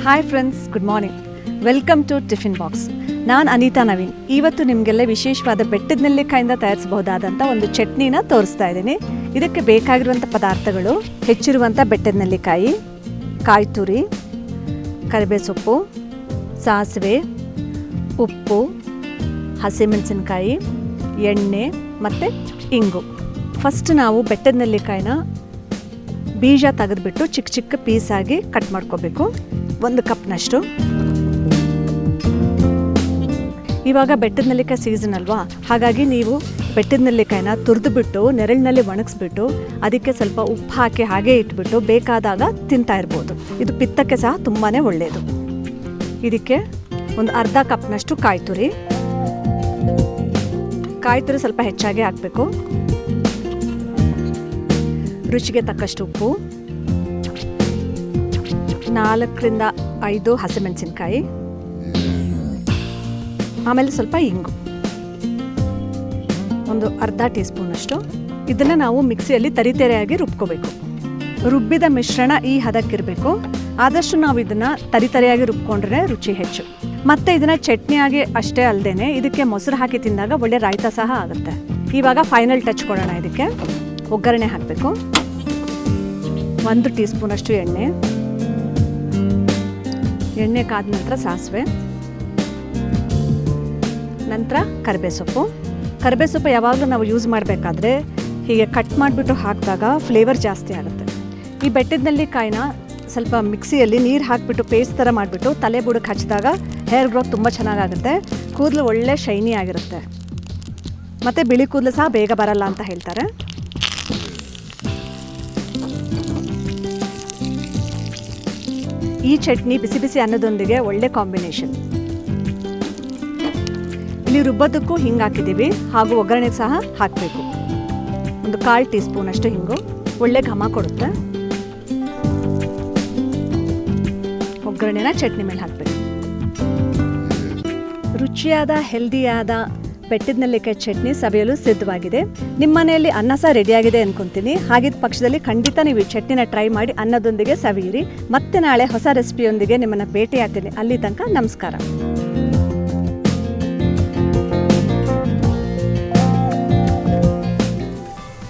Hi friends, good morning. Welcome to tiffin box. ನಾನು ಅನಿತಾ ನವೀನ್. ಇವತ್ತು ನಿಮಗೆಲ್ಲ ವಿಶೇಷವಾದ ಬೆಟ್ಟದ ನೆಲ್ಲಿಕಾಯಿಂದ ತಯಾರಿಸಬಹುದಾದಂಥ ಒಂದು ಚಟ್ನಿನ ತೋರಿಸ್ತಾ ಇದ್ದೀನಿ. ಇದಕ್ಕೆ ಬೇಕಾಗಿರುವಂಥ ಪದಾರ್ಥಗಳು: ಹೆಚ್ಚಿರುವಂಥ ಬೆಟ್ಟದ ನೆಲ್ಲಿಕಾಯಿ, ಕಾಯಿ ತುರಿ, ಕರಿಬೇವು ಸೊಪ್ಪು, ಸಾಸಿವೆ, ಉಪ್ಪು, ಹಸಿಮೆಣಸಿನಕಾಯಿ, ಎಣ್ಣೆ ಮತ್ತು ಇಂಗು. ಫಸ್ಟ್ ನಾವು ಬೆಟ್ಟದ ನೆಲ್ಲಿಕಾಯಿನ ಬೀಜ ತೆಗೆದುಬಿಟ್ಟು ಚಿಕ್ಕ ಚಿಕ್ಕ ಪೀಸಾಗಿ ಕಟ್ ಮಾಡ್ಕೋಬೇಕು, 1 ಕಪ್ನಷ್ಟು. ಇವಾಗ ಬೆಟ್ಟದ ನೆಲ್ಲಿಕಾಯಿ ಸೀಸನ್ ಅಲ್ವಾ, ಹಾಗಾಗಿ ನೀವು ಬೆಟ್ಟದ ನೆಲ್ಲಿಕಾಯಿನ ತುರಿದುಬಿಟ್ಟು ನೆರಳಿನಲ್ಲಿ ಒಣಗಿಸ್ಬಿಟ್ಟು ಅದಕ್ಕೆ ಸ್ವಲ್ಪ ಉಪ್ಪು ಹಾಕಿ ಹಾಗೆ ಇಟ್ಬಿಟ್ಟು ಬೇಕಾದಾಗ ತಿಂತಾ ಇರ್ಬೋದು. ಇದು ಪಿತ್ತಕ್ಕೆ ಸಹ ತುಂಬಾ ಒಳ್ಳೆಯದು. ಇದಕ್ಕೆ ಒಂದು ಅರ್ಧ ಕಪ್ನಷ್ಟು ಕಾಯಿ ತುರಿ ಸ್ವಲ್ಪ ಹೆಚ್ಚಾಗಿ ಹಾಕಬೇಕು. ರುಚಿಗೆ ತಕ್ಕಷ್ಟು ಉಪ್ಪು, 4ರಿಂದ 5 ಹಸಿಮೆಣಸಿನಕಾಯಿ, ಆಮೇಲೆ ಸ್ವಲ್ಪ ಇಂಗು, ಒಂದು ಅರ್ಧ ಟೀ ಸ್ಪೂನಷ್ಟು. ಇದನ್ನು ನಾವು ಮಿಕ್ಸಿಯಲ್ಲಿ ತರಿತರಿಯಾಗಿ ರುಬ್ಕೋಬೇಕು. ರುಬ್ಬಿದ ಮಿಶ್ರಣ ಈ ಹದಕ್ಕಿರಬೇಕು. ಆದಷ್ಟು ನಾವು ಇದನ್ನು ತರಿತರಿಯಾಗಿ ರುಬ್ಕೊಂಡ್ರೆ ರುಚಿ ಹೆಚ್ಚು. ಮತ್ತು ಇದನ್ನು ಚಟ್ನಿಯಾಗಿ ಅಷ್ಟೇ ಅಲ್ಲದೆ ಇದಕ್ಕೆ ಮೊಸರು ಹಾಕಿ ತಿಂದಾಗ ಒಳ್ಳೆ ರಾಯ್ತ ಸಹ ಆಗುತ್ತೆ. ಇವಾಗ ಫೈನಲ್ ಟಚ್ ಕೊಡೋಣ. ಇದಕ್ಕೆ ಒಗ್ಗರಣೆ ಹಾಕಬೇಕು. 1 ಟೀ ಸ್ಪೂನಷ್ಟು ಎಣ್ಣೆ ಕಾದ ನಂತರ ಸಾಸಿವೆ, ನಂತರ ಕರಿಬೇವು ಸೊಪ್ಪು ಯಾವಾಗಲೂ ನಾವು ಯೂಸ್ ಮಾಡಬೇಕಾದ್ರೆ ಹೀಗೆ ಕಟ್ ಮಾಡಿಬಿಟ್ಟು ಹಾಕಿದಾಗ ಫ್ಲೇವರ್ ಜಾಸ್ತಿ ಆಗುತ್ತೆ. ಈ ಬೆಟ್ಟದ ನೆಲ್ಲಿಕಾಯಿನ ಸ್ವಲ್ಪ ಮಿಕ್ಸಿಯಲ್ಲಿ ನೀರು ಹಾಕಿಬಿಟ್ಟು ಪೇಸ್ಟ್ ಥರ ಮಾಡಿಬಿಟ್ಟು ತಲೆ ಬುಡಕ್ಕೆ ಹಚ್ಚಿದಾಗ ಹೇರ್ ಗ್ರೋತ್ ತುಂಬ ಚೆನ್ನಾಗಾಗುತ್ತೆ. ಕೂದಲು ಒಳ್ಳೆ ಶೈನಿ ಆಗಿರುತ್ತೆ ಮತ್ತು ಬಿಳಿ ಕೂದಲು ಸಹ ಬೇಗ ಬರಲ್ಲ ಅಂತ ಹೇಳ್ತಾರೆ. ಈ ಚಟ್ನಿ ಬಿಸಿ ಬಿಸಿ ಅನ್ನದೊಂದಿಗೆ ಒಳ್ಳೆ ಕಾಂಬಿನೇಷನ್. ಇಲ್ಲಿ ರುಬ್ಬೋದಕ್ಕೂ ಹಿಂಗೆ ಹಾಕಿದ್ದೀವಿ, ಹಾಗೂ ಒಗ್ಗರಣೆಗೆ ಸಹ ಹಾಕಬೇಕು. ಒಂದು 1/4 ಟೀ ಸ್ಪೂನಷ್ಟು ಹಿಂಗು ಒಳ್ಳೆ ಘಮ ಕೊಡುತ್ತೆ. ಒಗ್ಗರಣೆನ ಚಟ್ನಿ ಮೇಲೆ ಹಾಕಬೇಕು. ರುಚಿಯಾದ ಹೆಲ್ದಿಯಾದ ಬೆಟ್ಟದ ನೆಲ್ಲಿಕಾಯಿ ಚಟ್ನಿ ಸವಿಯಲು ಸಿದ್ಧವಾಗಿದೆ. ನಿಮ್ಮ ಮನೆಯಲ್ಲಿ ಅನ್ನ ಸಹ ರೆಡಿಯಾಗಿದೆ ಅನ್ಕೊಂತೀನಿ. ಹಾಗಿದ್ದ ಪಕ್ಷದಲ್ಲಿ ಖಂಡಿತ ನೀವು ಈ ಚಟ್ನಿನ ಟ್ರೈ ಮಾಡಿ ಅನ್ನದೊಂದಿಗೆ ಸವಿಯಿರಿ. ಮತ್ತೆ ನಾಳೆ ಹೊಸ ರೆಸಿಪಿಯೊಂದಿಗೆ ನಿಮ್ಮನ್ನು ಭೇಟಿ ಆಗ್ತೀನಿ. ಅಲ್ಲಿ ತನಕ ನಮಸ್ಕಾರ.